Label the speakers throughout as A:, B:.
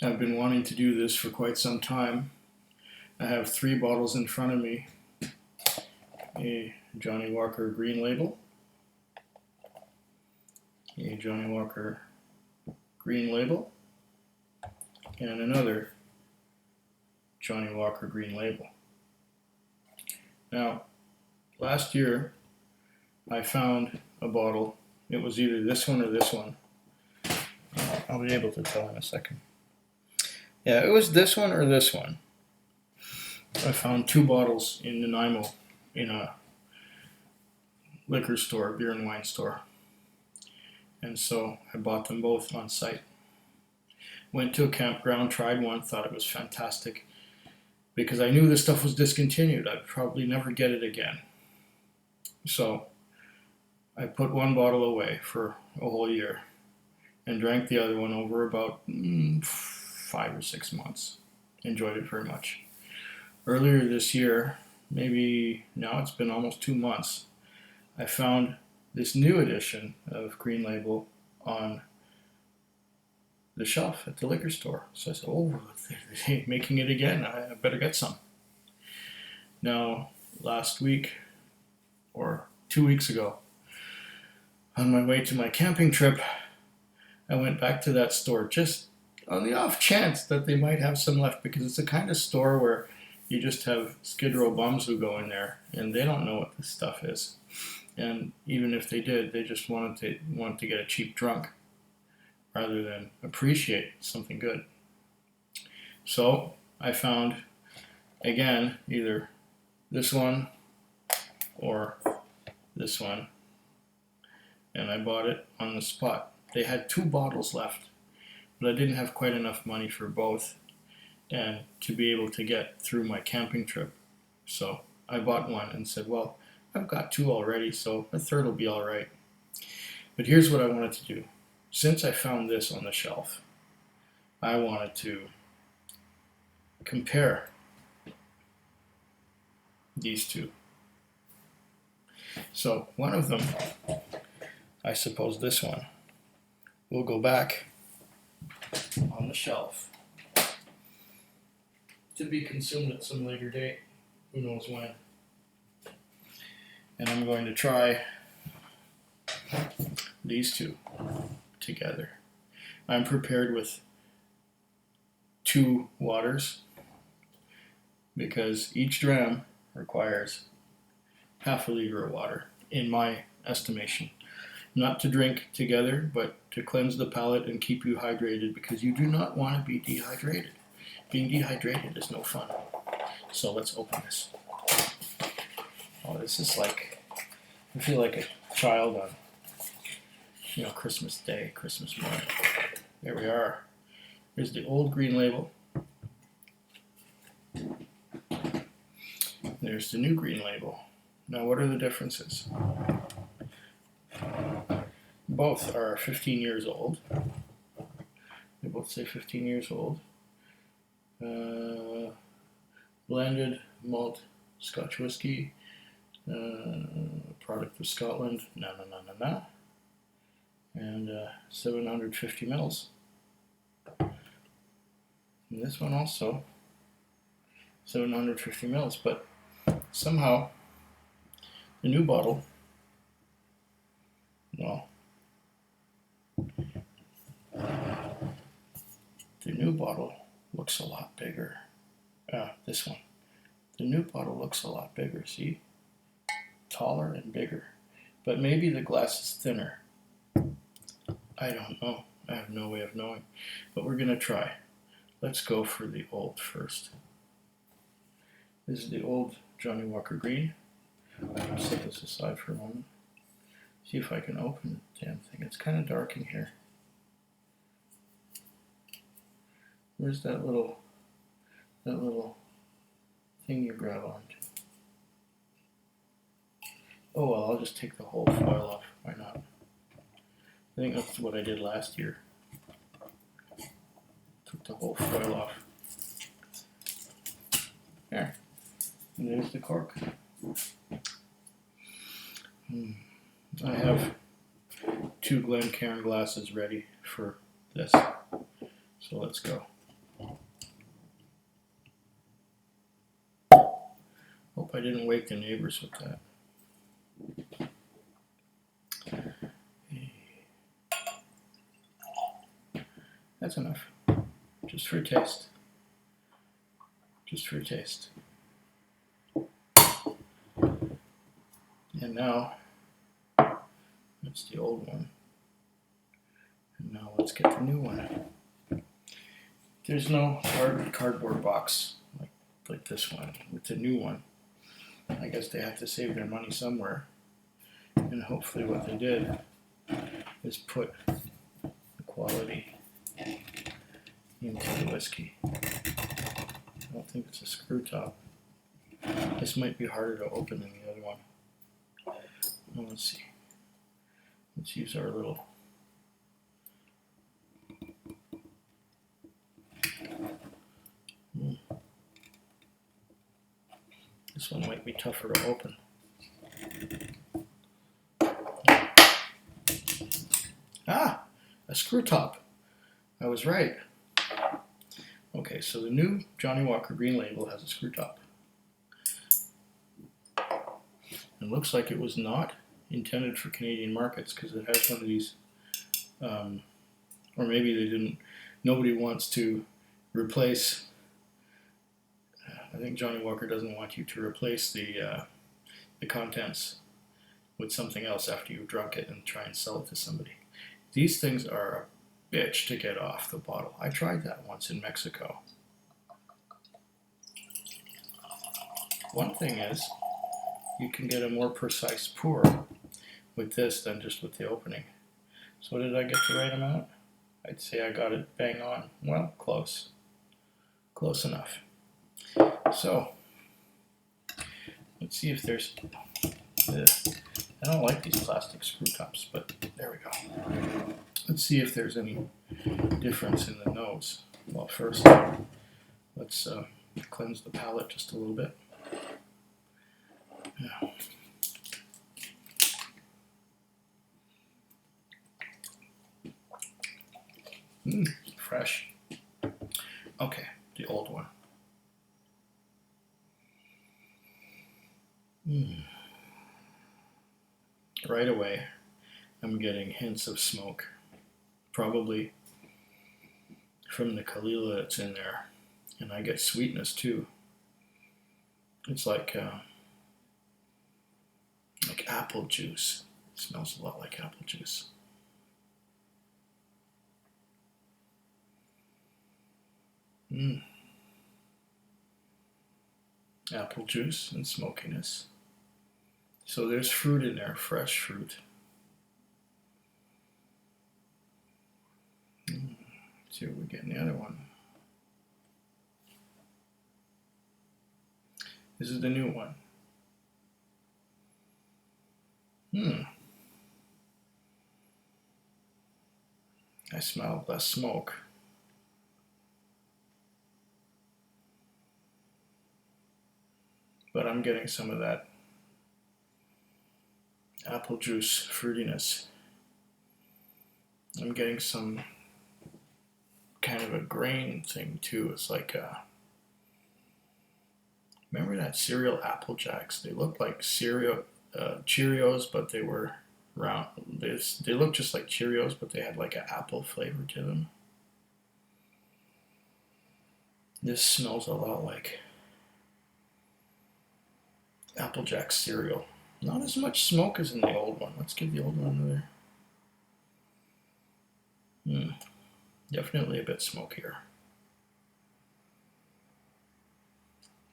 A: I've been wanting to do this for quite some time. I have 3 bottles in front of me. A Johnnie Walker Green Label, a Johnnie Walker Green Label, and another Johnnie Walker Green Label. Now, last year I found a bottle. It was either this one or this one. I'll be able to tell in a second. Yeah, it was this one or this one. I found 2 bottles in Nanaimo in a liquor store, beer and wine store. And so I bought them both on site. Went to a campground, tried one, thought it was fantastic because I knew this stuff was discontinued. I'd probably never get it again. So I put 1 bottle away for a whole year and drank the other one over about 5 or 6 months. Enjoyed it very much. Earlier this year, maybe now it's been almost 2 months, I found this new edition of Green Label on the shelf at the liquor store. So I said, oh, they're making it again. I better get some. Now, last week or 2 weeks ago, on my way to my camping trip, I went back to that store just on the off chance that they might have some left, because it's the kind of store where you just have Skid Row bums who go in there and they don't know what this stuff is. And even if they did, they just wanted to get a cheap drunk rather than appreciate something good. So I found, again, either this one or this one, and I bought it on the spot. They had 2 bottles left, but I didn't have quite enough money for both and to be able to get through my camping trip. So I bought one and said, well, I've got 2 already, so a third will be all right. But here's what I wanted to do. Since I found this on the shelf, I wanted to compare these 2. So one of them, I suppose this one, will go back on the shelf to be consumed at some later date, who knows when. And I'm going to try these 2 together. I'm prepared with 2 waters because each dram requires half a liter of water, in my estimation. Not to drink together, but to cleanse the palate and keep you hydrated, because you do not want to be dehydrated. Being dehydrated is no fun. So let's open this. Oh, this is like, I feel like a child on, Christmas Day, Christmas morning. There we are. Here's the old Green Label. There's the new Green Label. Now, what are the differences? Both are 15 years old. They both say 15 years old. Blended malt Scotch whiskey, product of Scotland, and 750 mils. And this one also 750 mils, but somehow the new bottle, well, the new bottle looks a lot bigger. This one. The new bottle looks a lot bigger, see? Taller and bigger. But maybe the glass is thinner. I don't know. I have no way of knowing. But we're going to try. Let's go for the old first. This is the old Johnnie Walker Green. I'll set this aside for a moment. See if I can open the damn thing. It's kind of dark in here. Where's that little thing you grab onto? Oh well, I'll just take the whole foil off. Why not? I think that's what I did last year. Took the whole foil off. There. And there's the cork. I have 2 Glencairn glasses ready for this. So let's go. Hope I didn't wake the neighbors with that. That's enough. Just for a taste. Just for a taste. And now, that's the old one. And now let's get the new one. There's no cardboard box like this one with the new one. I guess they have to save their money somewhere. And hopefully what they did is put the quality into the whiskey. I don't think it's a screw top. This might be harder to open than the other one. Well, let's see. Let's use our little This one might be tougher to open. Ah, a screw top. I was right. Okay, so the new Johnnie Walker Green Label has a screw top. It looks like it was not intended for Canadian markets because it has one of these, or maybe they didn't. Nobody wants to replace. I think Johnnie Walker doesn't want you to replace the contents with something else after you've drunk it and try and sell it to somebody. These things are a bitch to get off the bottle. I tried that once in Mexico. One thing is, you can get a more precise pour with this than just with the opening. So did I get the right amount? I'd say I got it bang on. Well, close. Close enough. So, let's see if there's... I don't like these plastic screw tops, but there we go. Let's see if there's any difference in the nose. Well, first, let's cleanse the palate just a little bit. Yeah. Fresh. Okay, the old one. Right away, I'm getting hints of smoke. Probably from the Kalila that's in there. And I get sweetness too. It's like apple juice. It smells a lot like apple juice. Apple juice and smokiness. So there's fruit in there, fresh fruit. Let's see what we get in the other one. This is the new one. I smell less smoke. But I'm getting some of that apple juice fruitiness. I'm getting some kind of a grain thing too. It's like remember that cereal Apple Jacks? They looked like cereal Cheerios, but they were round. They looked just like Cheerios, but they had like an apple flavor to them. This smells a lot like Apple Jack cereal. Not as much smoke as in the old one. Let's give the old one another. Definitely a bit smokier.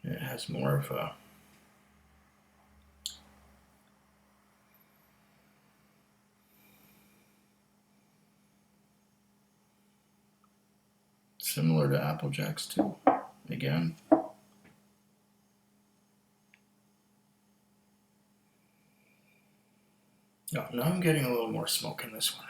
A: It has more of a similar to Apple Jacks too. Again. No, now I'm getting a little more smoke in this one.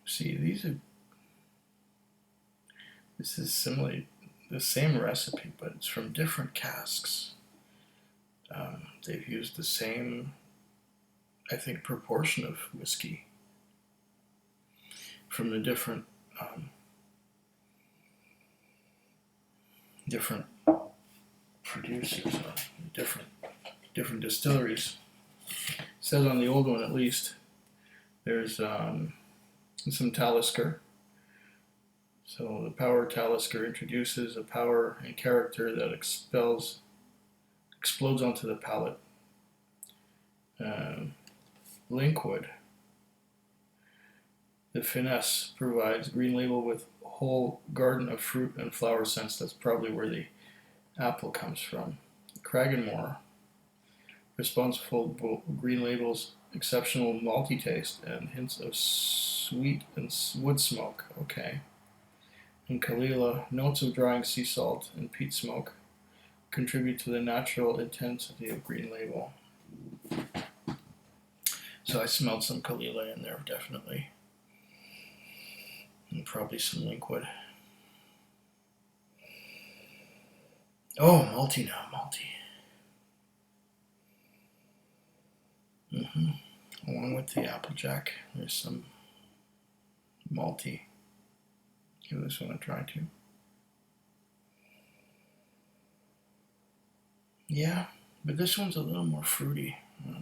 A: See, this is similarly the same recipe, but it's from different casks. They've used the same, I think, proportion of whiskey from the different producers, different distilleries. It says on the old one, at least, there's some Talisker. So the power Talisker introduces a power and character that explodes onto the palate. Linkwood, the finesse, provides Green Label with a whole garden of fruit and flower scents. That's probably where the apple comes from. Cragganmore, responsible Green Label's exceptional malty taste and hints of sweet and wood smoke. Okay. And Kalila, notes of drying sea salt and peat smoke contribute to the natural intensity of Green Label. So I smelled some Kalila in there, definitely. And probably some Linkwood. Oh, malty now, malty. Along with the Applejack, there's some malty. Give this one a try too. Yeah, but this one's a little more fruity.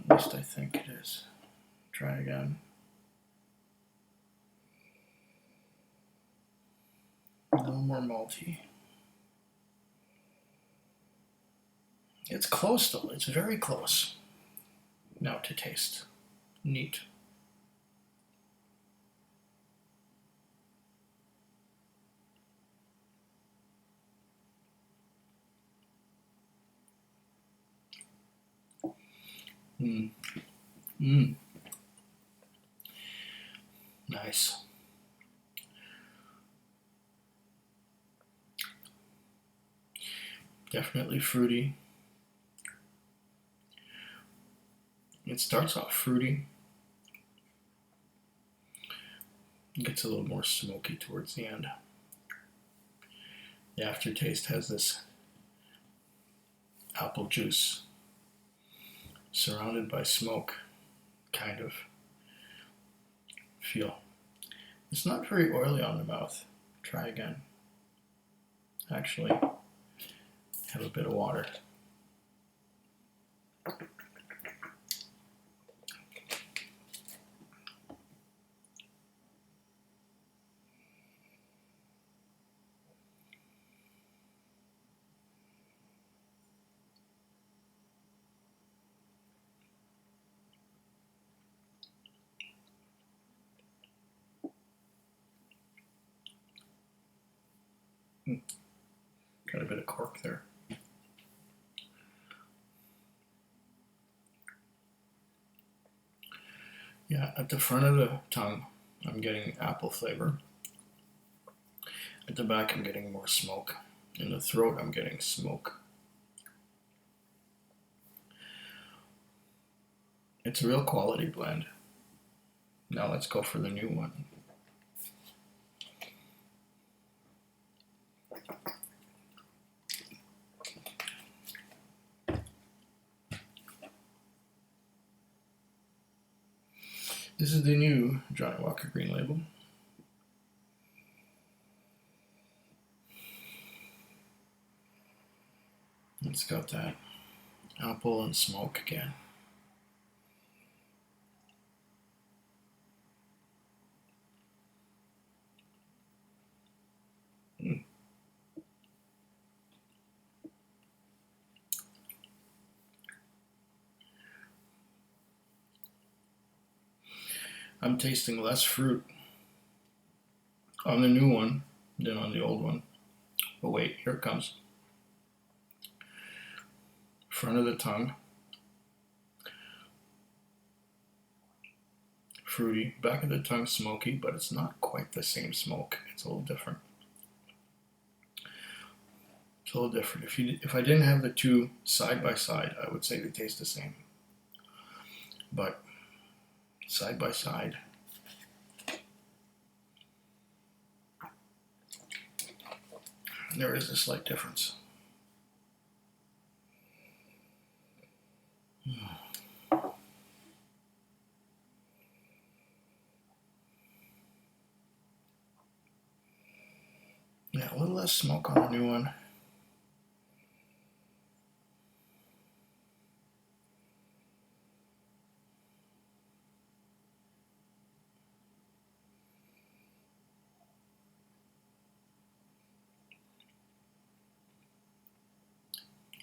A: At least I think it is. Try again. A little more malty. It's close though. It's very close. Now to taste. Neat. Nice. Definitely fruity. It starts off fruity. It gets a little more smoky towards the end. The aftertaste has this apple juice surrounded by smoke kind of feel. It's not very oily on the mouth. Try again. Actually, have a bit of water. Got a bit of cork there. Yeah, at the front of the tongue, I'm getting apple flavor. At the back, I'm getting more smoke. In the throat, I'm getting smoke. It's a real quality blend. Now let's go for the new one. This is the new Johnnie Walker Green Label. It's got that apple and smoke again. I'm tasting less fruit on the new one than on the old one. But wait, here it comes. Front of the tongue. Fruity. Back of the tongue smoky, but it's not quite the same smoke. It's a little different. It's a little different. If I didn't have the two side by side, I would say they taste the same. But side by side, there is a slight difference. less smoke on the new one.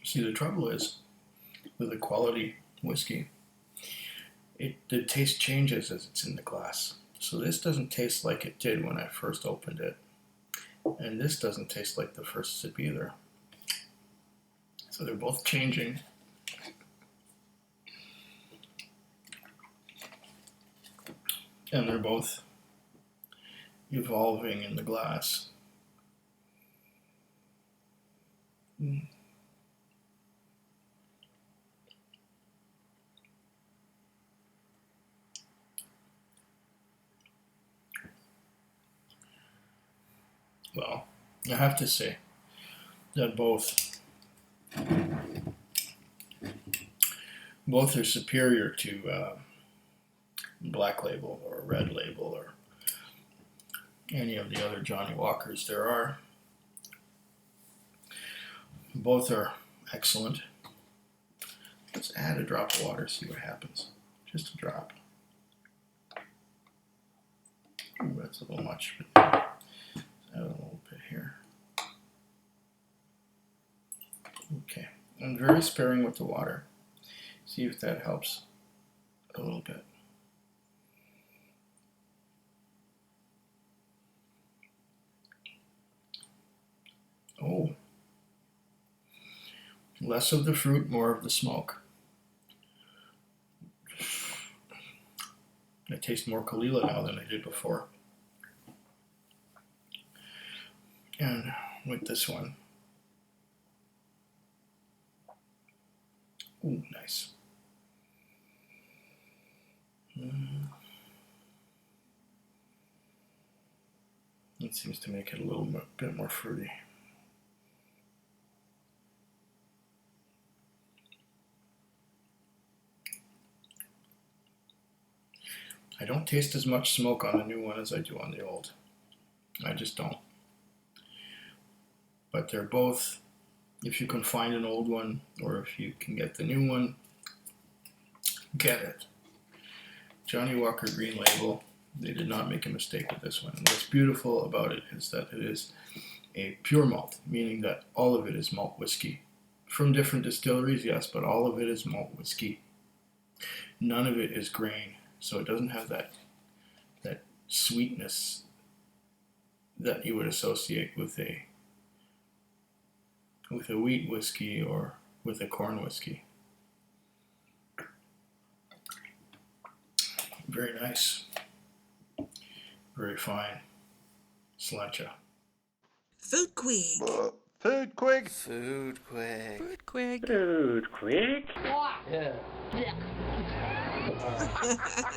A: See, the trouble is with a quality whiskey, the taste changes as it's in the glass. So this doesn't taste like it did when I first opened it. And this doesn't taste like the first sip either. So they're both changing. And they're both evolving in the glass. Well, I have to say that both are superior to Black Label or Red Label or any of the other Johnnie Walkers there are. Both are excellent. Let's add a drop of water, see what happens. Just a drop. Ooh, that's a little much. Add a little bit here. Okay, I'm very sparing with the water. See if that helps a little bit. Oh, less of the fruit, more of the smoke. I taste more Kalila now than I did before. And with this one, ooh, nice. It seems to make it a little bit more fruity. I don't taste as much smoke on the new one as I do on the old. I just don't. But they're both, if you can find an old one or if you can get the new one, get it. Johnnie Walker Green Label, they did not make a mistake with this one. And what's beautiful about it is that it is a pure malt, meaning that all of it is malt whiskey. From different distilleries, yes, but all of it is malt whiskey. None of it is grain, so it doesn't have that sweetness that you would associate with a wheat whiskey or with a corn whiskey. Very nice. Very fine. Sláinte.
B: Food Quig.
C: Food Quig.
D: Food Quig.
B: Food Quig.
C: Food Quig.
D: Yeah.